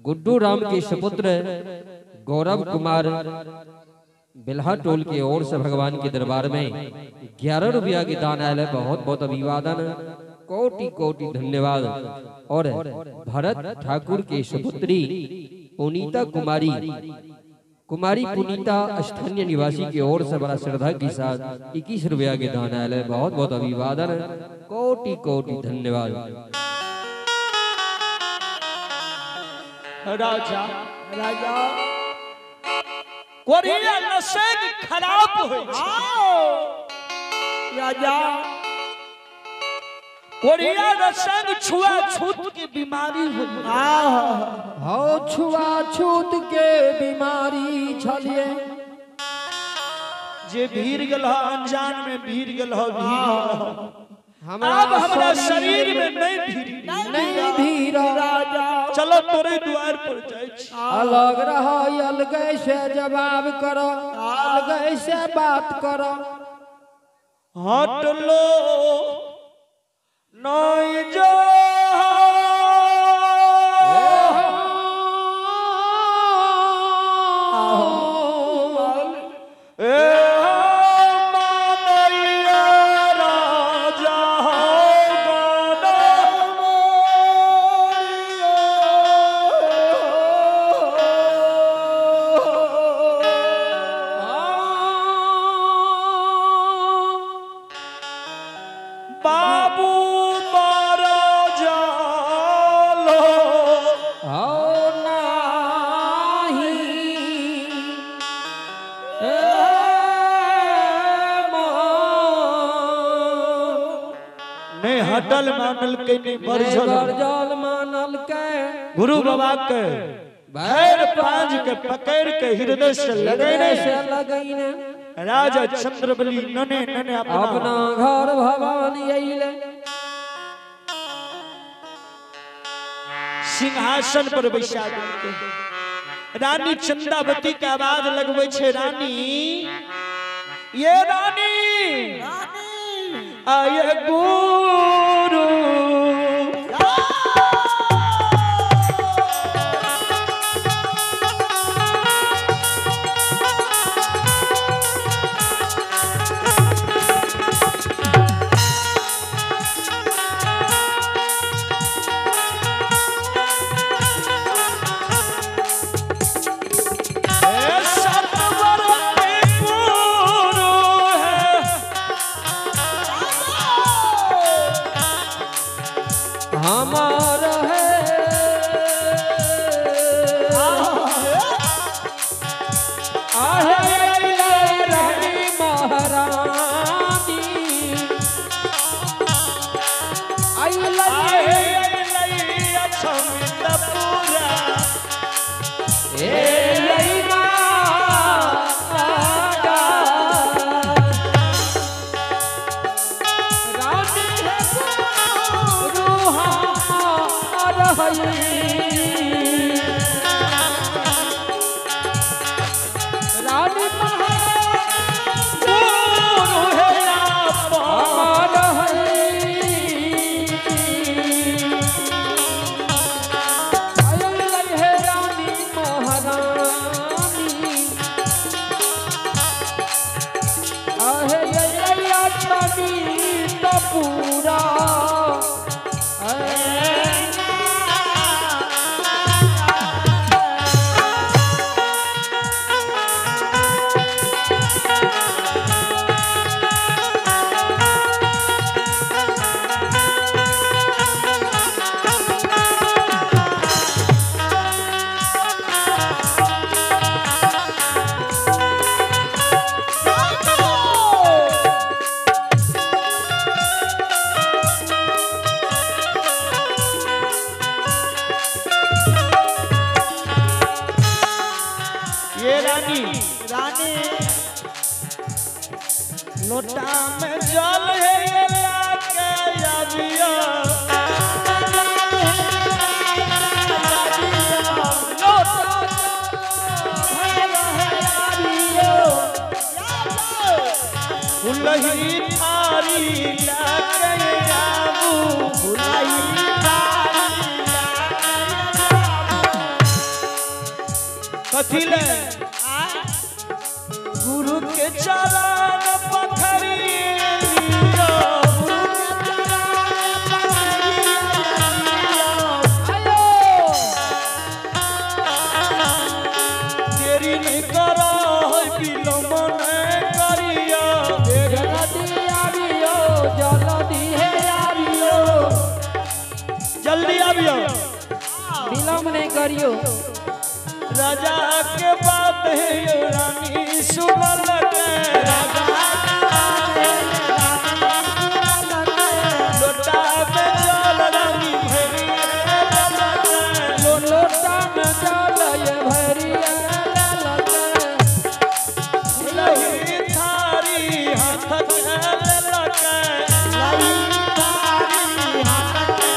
गुड्डू राम के सुपुत्र गौरव कुमार बिल्हा टोल की ओर से भगवान के दरबार में 11 रुपया की दान आयल है। बहुत बहुत अभिवादन, कोटि कोटि धन्यवाद। और भरत ठाकुर के सुपुत्री पुनीता कुमारी पुनीता स्थानीय निवासी की ओर से बड़ा श्रद्धा के साथ 21 रुपया के दान आयल है। बहुत बहुत अभिवादन, कोटि कोटि धन्यवाद। राजा राजा कोरिया नशेग खराब हो राजा, कोरिया नशेग छुआछूत की बीमारी हो छुआछूत के बीमारी छलिए जे भीड़ गल अनजान में भीड़ गल हमारा शरीर में नहीं भीड़ राजा। चलो तोरे द्वार पर जाए अलग रहो, अलग से जवाब करो, अलग से बात करो। हट लो नहीं जो हटल मानल के बरजल मानल के गुरु बाबा के भैर पांज के पकड़ के हृदय से लगैने राजा चंद्रबली नने नने अपना घर भवानी आइले। सिंहासन पर बैसा के रानी चंदावती के आवाज लगबै छे, रानी ये रानी आये गुरु हमारा है रानी महारानी पूरा कथी ले गुरु के चरण पखरिया तेरी नहीं करो बिलम नहीं करिया जल्दी आवियो विलम्ब नहीं करियो। राजा के बात है रानी सुनल के लोटा में जल रानी भरिया लोटा में जल ये भरिया लही थारी हाथ के ललके लही थारी हाथ के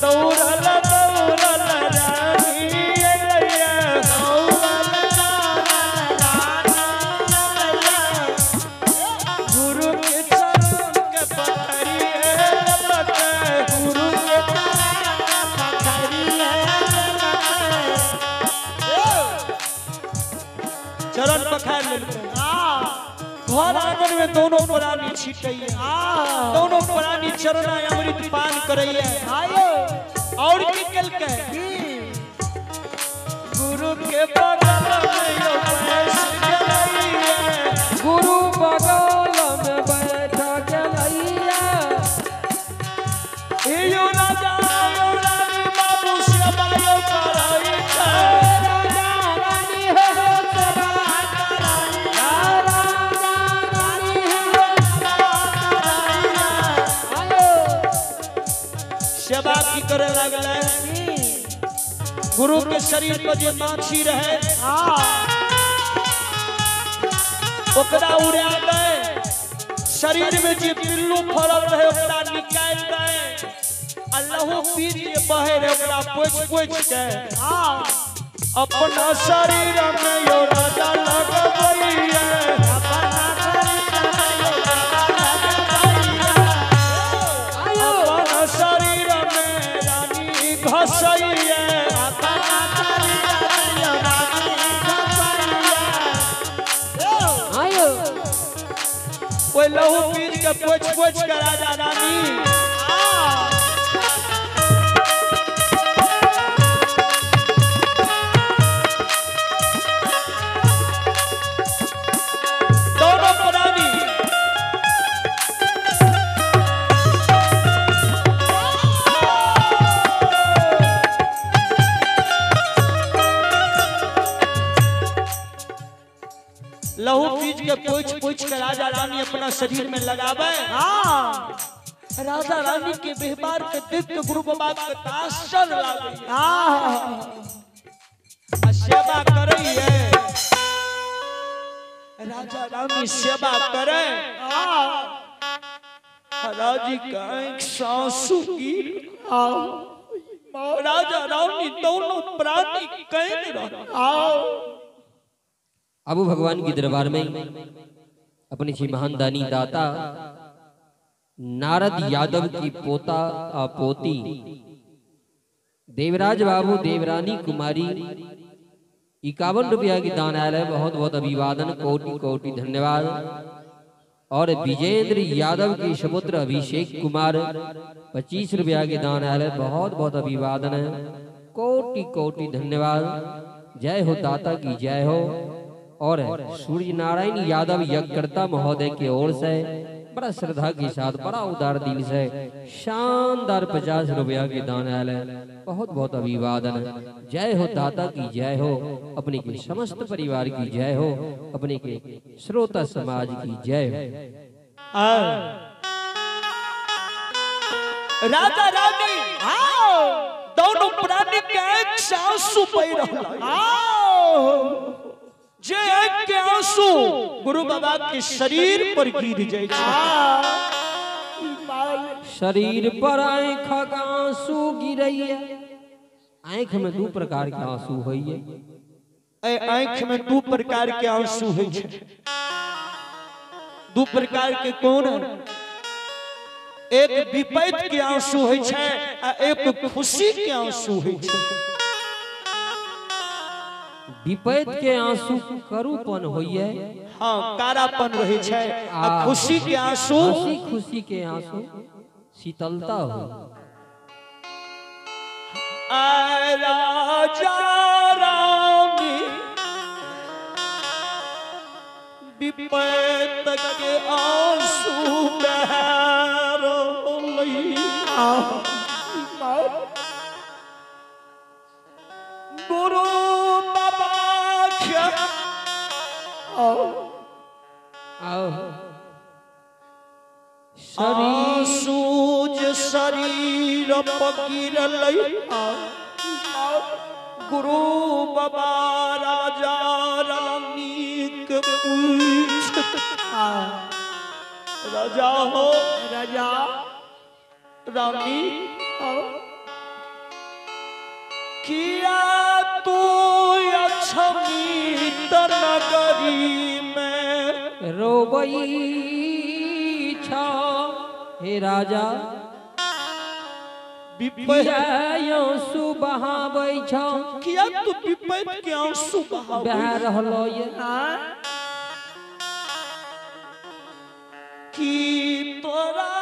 दौड़ल दौड़ल रानी अइया गुरु के चरण के पखरिया ललके गुरु के चरण पखार लेलकै घर आंगन में दोनों प्राणी छिटैया दोनों प्राणी चरण अमृत पान करैया और की केलकै गुरु के बगल में यो बैठ गेलैया गुरु बगल में बैठ गेलैया हे यो राजा यो रानी बाबू सेवा यो करई छै राजा रानी हो सेवा करैया राजा रानी हो सेवा की करे लागलै गुरु के शरीर पर जे माछी रहे ओकरा उड़ा दे शरीर में जे पिल्लू फरल रहे ओकरा निकाल दे अल्लाह पीर जे बहे रहे ओकरा पोछ पोछ के अपना शरीर में यो राजा लगबैया अपना शरीर में रानी घसैया ओए लहू पीर के पोछ पोछ के राजा रानी दोनों प्राणी लहू पीज के पोछ पोछ के राजा रानी अपना शरीर में लगावे राजा रानी के व्यवहार के देख के गुरु बाबा के आश्चर्य लागे सेवा करैया राजा रानी सेवा करे राजी का आंख से आंसू गिर राजा रानी दोनों प्राणी कैद रह अबू भगवान के दरबार में अपने श्री महान दानी दाता नारद यादव की पोता पोती देवराज बाबू देवरानी कुमारी 51 रुपया की दान आयल है। बहुत बहुत अभिवादन कोटि कोटि धन्यवाद। और विजेंद्र यादव की सपुत्र अभिषेक कुमार 25 रुपया की दान आयल है। बहुत बहुत अभिवादन है, कोटि कोटि धन्यवाद। जय हो दाता की जय हो। और सूर्य नारायण यादव यज्ञकर्ता महोदय की ओर से बड़ा श्रद्धा के साथ बड़ा उदार दिल से शानदार 50 रुपया के दान आयल है। बहुत बहुत अभिवादन। जय हो दाता की जय हो, अपने के समस्त परिवार की जय हो, अपने के श्रोता समाज की जय हो। राजा रानी दोनों प्राणी के एक से आंसू बह रहा जे एक के आंसू गुरु बाबा के शरीर पर गिर जाए शरीर पर आँख का आंसू गिरैया। आँख में दो प्रकार के आंसू होइए। आँख में दो प्रकार के आंसू है। दो प्रकार के कौन है? एक विपैत के आंसू होइ छै आ एक खुशी के आंसू होइ छै। विपैत के आंसू करूपन होइए, हाँ कारापन रहे छै आ खुशी के आंसू खुशी के आंसू शीतलता हो। आय राजा रानी विपैत के आंसू बह रहलैया, गुरु बाबा के आंसू जे शरीर पर गिरलै, गुरु बाबा राजा रानी के पूछ, राजा हो राजा रानी किया तू अछमीत नगरी में रोबई छा हे राजा, विपैत आंसू बहाबै छौ, किया तू विपैत के आंसू बह रहलो ये, कि तोरा